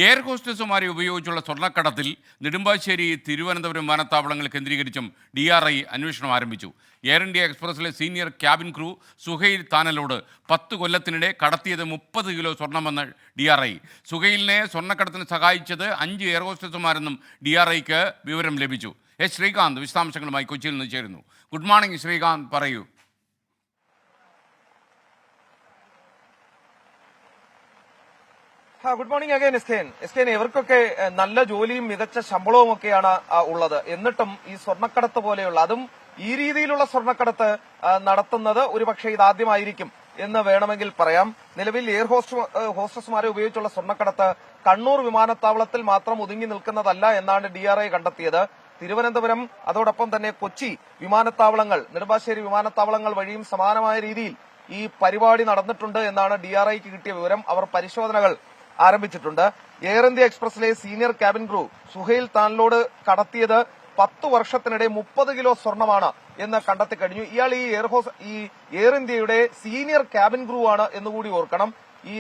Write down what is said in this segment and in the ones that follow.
Air ഹോസ്റ്റസുമാരെ ഉപയോഗിച്ചുള്ള സ്വർണ്ണക്കടത്തിൽ നെടുമ്പാശ്ശേരി തിരുവനന്തപുരം വിമാനത്താവളങ്ങൾ കേന്ദ്രീകരിച്ചും DRI അന്വേഷണം ആരംഭിച്ചു. എയർ ഇന്ത്യ എക്സ്പ്രസിലെ senior cabin crew Suhail Thanalode 10 കൊല്ലത്തിനിടെ കടത്തിയത് 30 കിലോ സ്വർണമെന്ന് DRI. സുഹൈലിനെ സ്വർണ്ണക്കടത്തിന് സഹായിച്ചത് 5 എയർ ഹോസ്റ്റസുമാരെന്നും DRIക്ക് വിവരം ലഭിച്ചു. ശ്രീകാന്ത് വിശദാംശങ്ങളുമായി കൊച്ചിയിൽ നിന്ന് ചേരുന്നു. ഗുഡ് മോർണിംഗ് ശ്രീകാന്ത്, പറയൂ. ഗുഡ് മോർണിംഗ് അഗൈൻ എസ്കേൻ. ഇവർക്കൊക്കെ നല്ല ജോലിയും മികച്ച ശമ്പളവും ഒക്കെയാണ് ഉള്ളത്. എന്നിട്ടും ഈ സ്വർണ്ണക്കടത്ത് പോലെയുള്ള, അതും ഈ രീതിയിലുള്ള സ്വർണ്ണക്കടത്ത് നടത്തുന്നത് ഒരുപക്ഷെ ഇതാദ്യമായിരിക്കും എന്ന് വേണമെങ്കിൽ പറയാം. നിലവിൽ എയർ ഹോസ്റ്റസുമാരെ ഉപയോഗിച്ചുള്ള സ്വർണ്ണക്കടത്ത് കണ്ണൂർ വിമാനത്താവളത്തിൽ മാത്രം ഒതുങ്ങി നിൽക്കുന്നതല്ല എന്നാണ് DRI കണ്ടെത്തിയത്. തിരുവനന്തപുരം, അതോടൊപ്പം തന്നെ കൊച്ചി വിമാനത്താവളങ്ങൾ, നെടുമ്പാശ്ശേരി വിമാനത്താവളങ്ങൾ വഴിയും സമാനമായ രീതിയിൽ ഈ പരിപാടി നടന്നിട്ടുണ്ട് എന്നാണ് DRIക്ക് കിട്ടിയ വിവരം. അവർ പരിശോധനകൾ ആരംഭിച്ചിട്ടുണ്ട്. എയർ ഇന്ത്യ എക്സ്പ്രസിലെ senior cabin crew Suhail Thanalode കടത്തിയത് 10 വർഷത്തിനിടെ 30 കിലോ സ്വർണമാണ് എന്ന് കണ്ടെത്തി കഴിഞ്ഞു. ഇയാൾ ഈ എയർ ഇന്ത്യയുടെ സീനിയർ ക്യാബിൻ ക്രൂ ആണ് എന്നുകൂടി ഓർക്കണം. ഈ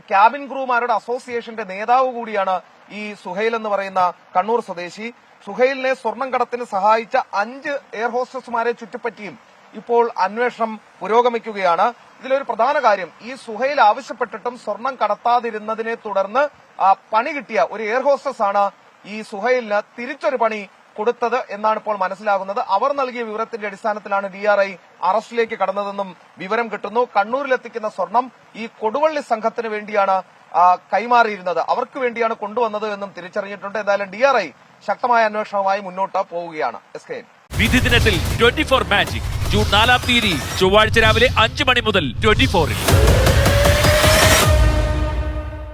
ക്യാബിൻ ക്രൂമാരുടെ അസോസിയേഷന്റെ നേതാവ് കൂടിയാണ് ഈ സുഹൈൽ എന്ന് പറയുന്ന കണ്ണൂർ സ്വദേശി. സുഹൈലിനെ സ്വർണം കടത്തിന് സഹായിച്ച 5 എയർ ഹോസ്റ്റസുമാരെ ചുറ്റിപ്പറ്റിയും ഇപ്പോൾ അന്വേഷണം പുരോഗമിക്കുകയാണ്. ഇതിലൊരു പ്രധാന കാര്യം, ഈ സുഹൈൽ ആവശ്യപ്പെട്ടിട്ടും സ്വർണം കടത്താതിരുന്നതിനെ തുടർന്ന് പണി കിട്ടിയ ഒരു എയർ ഹോസ്റ്റസ് ആണ് ഈ സുഹൈലിന് തിരിച്ചൊരു പണി കൊടുത്തത് എന്നാണ് ഇപ്പോൾ മനസ്സിലാകുന്നത്. അവർ നൽകിയ വിവരത്തിന്റെ അടിസ്ഥാനത്തിലാണ് DRI അറസ്റ്റിലേക്ക് കടന്നതെന്നും വിവരം കിട്ടുന്നു. കണ്ണൂരിലെത്തിക്കുന്ന സ്വർണം ഈ കൊടുവള്ളി സംഘത്തിന് വേണ്ടിയാണ് കൈമാറിയിരുന്നത്, അവർക്ക് വേണ്ടിയാണ് കൊണ്ടുവന്നത് എന്നും തിരിച്ചറിഞ്ഞിട്ടുണ്ട്. എന്തായാലും DRI ശക്തമായ അന്വേഷണവുമായി മുന്നോട്ട് പോവുകയാണ്. എസ്കേൻ, വിധി ദിനത്തിൽ 24 മാജിക് ജൂൺ 4 ചൊവ്വാഴ്ച രാവിലെ 5 മണി മുതൽ 24-ൽ.